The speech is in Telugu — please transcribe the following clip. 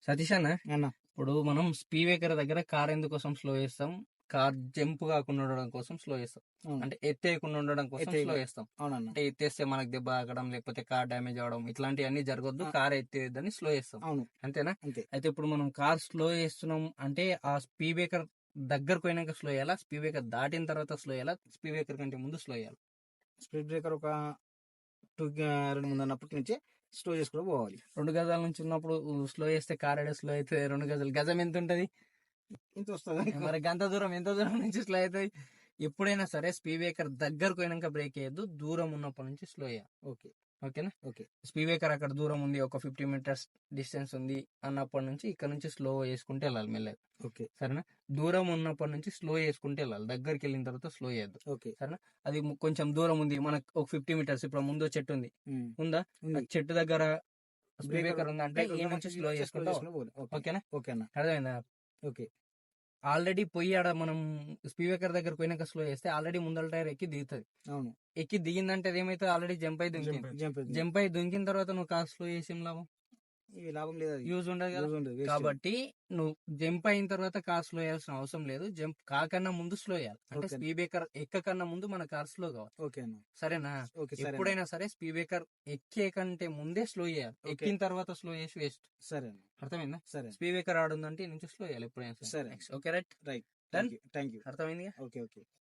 సతీష్ అన్న, అన్న ఇప్పుడు మనం స్పీ బ్రేకర్ దగ్గర కార్ ఎందుకోసం స్లో చేస్తాం? కార్ జంప్ కాకుండా ఉండడం కోసం స్లో చేస్తాం. అవును అంటే ఎత్తేయకుండా ఉండడం కోసం స్లో ఎత్తేయకుండా. చేస్తాం. అవునన్న అంటే ఎత్తేస్తే మనకు దెబ్బ తాకడం, లేకపోతే కార్ డ్యామేజ్ అవడం ఇట్లాంటివన్నీ జరగొద్దు, ఆ, కార్ ఎత్తేయద్దని స్లో చేస్తాం. అవును అంతేనా? అంతే. అయితే ఇప్పుడు మనం కార్ స్లో చేస్తున్నాం అంటే ఆ స్పీ బ్రేకర్ దగ్గరకు పోయినాక స్లో చేయాలా, స్పీ బ్రేకర్ దాటిన తర్వాత స్లో చేయాలా, స్పీ బ్రేకర్ కంటే ముందు స్లో చేయాలి? స్పీడ్ బ్రేకర్ ఒక 2 అన్నప్పటి నుంచి స్లో చేసుకుంటూ పోవాలి. 2 గజాల నుంచి ఉన్నప్పుడు స్లో చేస్తే కార్ ఎడ స్లో అయితే? 2 గజాలు గజం ఎంత ఉంటది? ఇంత వస్తుంది. మరి గంత దూరం ఎంత దూరం నుంచి స్లో అవుతుంది? ఎప్పుడైనా సరే స్పీ బ్రేకర్ దగ్గరకు పోయినాక బ్రేక్ వేయద్దు, దూరం ఉన్నప్పటి నుంచి స్లో చేయాలి. ఓకే ఓకేనా? ఓకే స్పీ బ్రేకర్ అక్కడ దూరం ఉంది, ఒక 50 మీటర్స్ డిస్టెన్స్ ఉంది అన్నప్పటి నుంచి ఇక్కడ నుంచి స్లో చేసుకుంటే వెళ్ళాలి మెల్లగా. ఓకే సరేనా? దూరం ఉన్నప్పటి నుంచి స్లో చేసుకుంటే వెళ్ళాలి, దగ్గరికి వెళ్ళిన తర్వాత స్లో చేయొద్దు. ఓకే. సరేనా? అది కొంచెం దూరం ఉంది, మనకు ఒక 50 మీటర్స్, ఇప్పుడు ముందు చెట్టు ఉంది, ఉందా? ఉంది. ఆ చెట్టు దగ్గర స్పీ బ్రేకర్ బ్రేకర్ ఉందంటే బ్రేకర్ ఈ దగ్గర నుంచి స్లో చేసుకుంటా చేసుకుంటూ పోవాలి. ఓకే ఓకేనా? ఓకే అన్న. అర్థమైందా? ఓకే ఆల్రెడీ పోయి ఆడ మనం స్పీ బ్రేకర్ దగ్గర పోయినాక స్లో చేస్తే ఆల్రెడీ ముందల టైర్ ఎక్కి దిగుతుంది. అవును. ఎక్కి దిగిందంటే అది ఏమైతే ఆల్రెడీ జంప్ అయి దుంకింది. జంప్ అయి దుంకిన తర్వాత నువ్వు కార్ స్లో చేసి ఏం లాభం? ఇవి లాభం లేదు, అది యూజ్ ఉండదు కదా. యూజ్ ఉండదు, waste. కాబట్టి నువ్వు జంప్ అయిన తర్వాత కార్ స్లో చేయాల్సిన అవసరం లేదు. జంప్ కాకన్నా ముందు స్లో చేయాలి. అంటే ఓకే. స్పీ బ్రేకర్ ఎక్కకన్నా ముందు మన కార్ స్లో కావాలి. ఓకే అన్న. సరేనా? ఓకే సరే అన్న. ఎప్పుడైనా సరే స్పీ బ్రేకర్ ఎక్కే కంటే ముందే స్లో చేయాలి. ఓకే. ఎక్కిన తర్వాత స్లో చేసి వేస్ట్. సరే అన్న. అర్థమైందా? సరే స్పీ బ్రేకర్ ఆడుందంటే ఈ నుంచి స్లో చేయాలి ఎప్పుడైనా సరే. Okay right. Right. Done. Thank you. అర్థమైంది. Okay okay.